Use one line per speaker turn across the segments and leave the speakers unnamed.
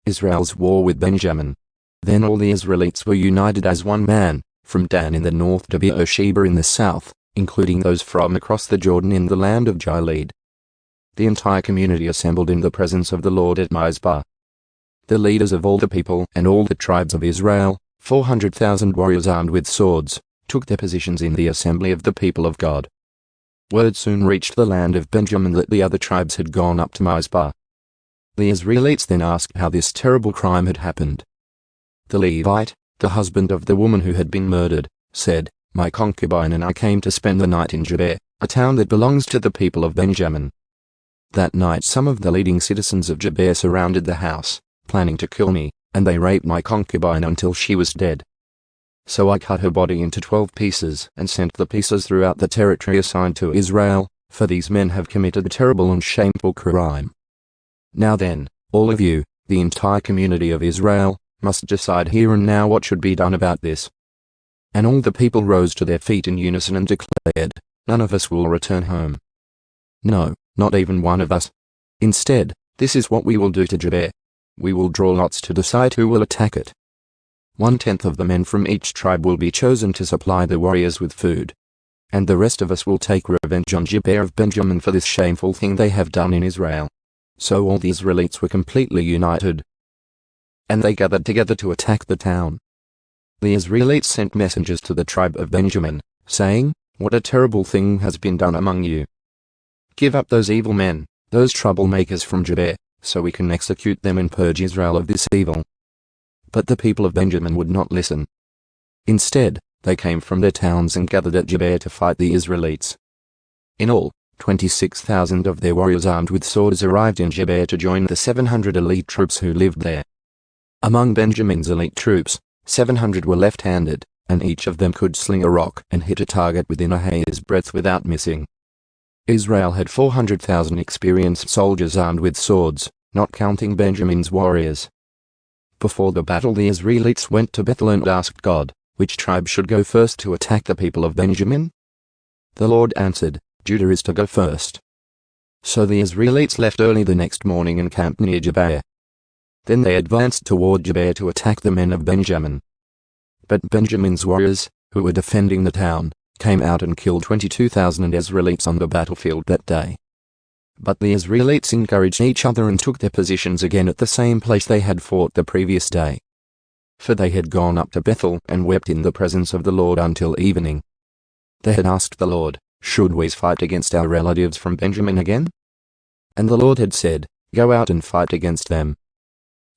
Israel's war with Benjamin. Then all the Israelites were united as one man, from Dan in the north to Beersheba in the south, including those from across the Jordan in the land of Gilead. The entire community assembled in the presence of the Lord at Mizpah. The leaders of all the people and all the tribes of Israel, 400,000 warriors armed with swords, took their positions in the assembly of the people of God. Word soon reached the land of Benjamin that the other tribes had gone up to Mizpah. The Israelites then asked how this terrible crime had happened. The Levite, the husband of the woman who had been murdered, said, "My concubine and I came to spend the night in Gibeah, a town that belongs to the people of Benjamin." That night some of the leading citizens of Gibeah surrounded the house, planning to kill me, and they raped my concubine until she was dead. So I cut her body into 12 pieces and sent the pieces throughout the territory assigned to Israel, for these men have committed a terrible and shameful crime. Now then, all of you, the entire community of Israel, must decide here and now what should be done about this. And all the people rose to their feet in unison and declared, "None of us will return home. No, not even one of us. Instead, this is what we will do to Gibeah. We will draw lots to decide who will attack it. 1/10 of the men from each tribe will be chosen to supply the warriors with food. And the rest of us will take revenge on Gibeah of Benjamin for this shameful thing they have done in Israel." So all the Israelites were completely united, and they gathered together to attack the town. The Israelites sent messengers to the tribe of Benjamin, saying, "What a terrible thing has been done among you. Give up those evil men, those troublemakers from Gibeah, so we can execute them and purge Israel of this evil." But the people of Benjamin would not listen. Instead, they came from their towns and gathered at Gibeah to fight the Israelites. In all, 26,000 of their warriors armed with swords arrived in Gibeah to join the 700 elite troops who lived there. Among Benjamin's elite troops, 700 were left-handed, and each of them could sling a rock and hit a target within a hair's breadth without missing. Israel had 400,000 experienced soldiers armed with swords, not counting Benjamin's warriors. Before the battle the Israelites went to Bethel and asked God, which tribe should go first to attack the people of Benjamin? The Lord answered, "Judah is to go first." So the Israelites left early the next morning and camped near Gibeah. Then they advanced toward Gibeah to attack the men of Benjamin. But Benjamin's warriors, who were defending the town, came out and killed 22,000 Israelites on the battlefield that day. But the Israelites encouraged each other and took their positions again at the same place they had fought the previous day. For they had gone up to Bethel and wept in the presence of the Lord until evening. They had asked the Lord, "Should we fight against our relatives from Benjamin again?" And the Lord had said, "Go out and fight against them."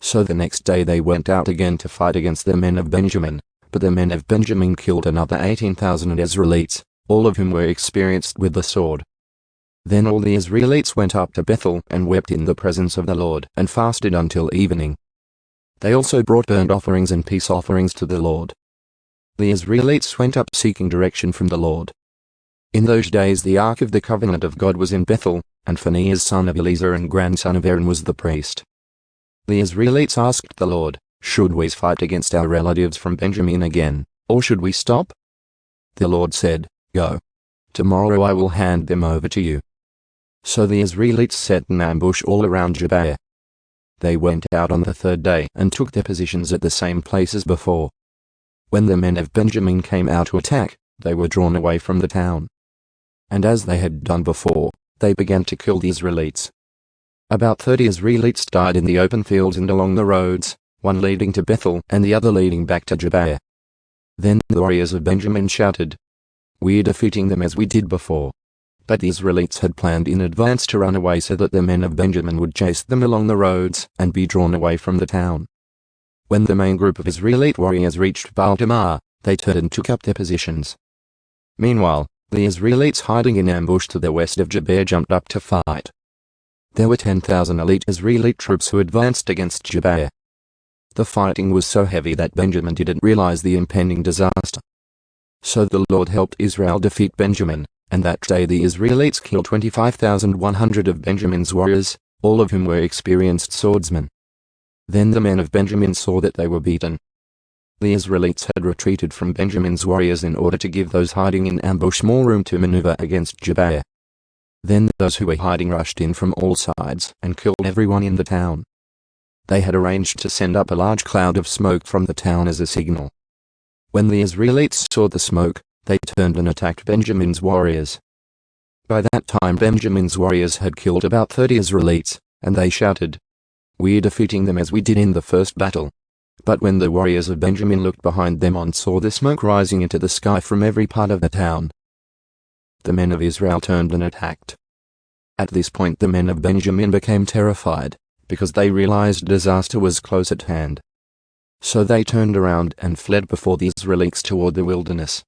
So the next day they went out again to fight against the men of Benjamin, but the men of Benjamin killed another 18,000 Israelites, all of whom were experienced with the sword. Then all the Israelites went up to Bethel and wept in the presence of the Lord and fasted until evening. They also brought burnt offerings and peace offerings to the Lord. The Israelites went up seeking direction from the Lord. In those days the Ark of the Covenant of God was in Bethel, and Phinehas son of Eleazar and grandson of Aaron was the priest. The Israelites asked the Lord, "Should we fight against our relatives from Benjamin again, or should we stop?" The Lord said, "Go. Tomorrow I will hand them over to you." So the Israelites set an ambush all around Gibeah. They went out on the third day and took their positions at the same place as before. When the men of Benjamin came out to attack, they were drawn away from the town. And as they had done before, they began to kill the Israelites. About 30 Israelites died in the open fields and along the roads, one leading to Bethel and the other leading back to Gibeah. Then the warriors of Benjamin shouted, "We are defeating them as we did before." But the Israelites had planned in advance to run away so that the men of Benjamin would chase them along the roads and be drawn away from the town. When the main group of Israelite warriors reached Baal-Tamar, they turned and took up their positions. Meanwhile, the Israelites hiding in ambush to the west of Gibeah jumped up to fight. There were 10,000 elite Israelite troops who advanced against Gibeah. The fighting was so heavy that Benjamin didn't realize the impending disaster. So the Lord helped Israel defeat Benjamin, and that day the Israelites killed 25,100 of Benjamin's warriors, all of whom were experienced swordsmen. Then the men of Benjamin saw that they were beaten. The Israelites had retreated from Benjamin's warriors in order to give those hiding in ambush more room to maneuver against Gibeah. Then those who were hiding rushed in from all sides and killed everyone in the town. They had arranged to send up a large cloud of smoke from the town as a signal. When the Israelites saw the smoke, they turned and attacked Benjamin's warriors. By that time Benjamin's warriors had killed about 30 Israelites, and they shouted, "We're defeating them as we did in the first battle." But when the warriors of Benjamin looked behind them and saw the smoke rising into the sky from every part of the town, the men of Israel turned and attacked. At this point the men of Benjamin became terrified, because they realized disaster was close at hand. So they turned around and fled before the Israelites toward the wilderness.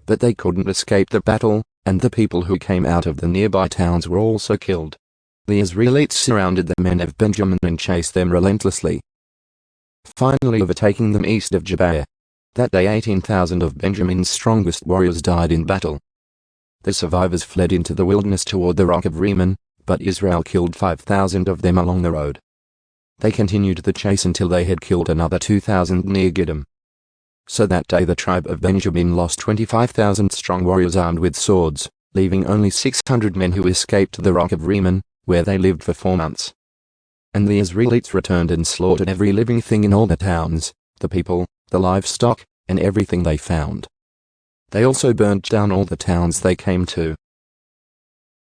But they couldn't escape the battle, and the people who came out of the nearby towns were also killed. The Israelites surrounded the men of Benjamin and chased them relentlessly, finally overtaking them east of Gibeah. That day 18,000 of Benjamin's strongest warriors died in battle. The survivors fled into the wilderness toward the rock of Rimmon, but Israel killed 5,000 of them along the road. They continued the chase until they had killed another 2,000 near Gidom. So that day the tribe of Benjamin lost 25,000 strong warriors armed with swords, leaving only 600 men who escaped to the rock of Rimmon, where they lived for 4 months. And the Israelites returned and slaughtered every living thing in all the towns, the people, the livestock, and everything they found. They also burnt down all the towns they came to.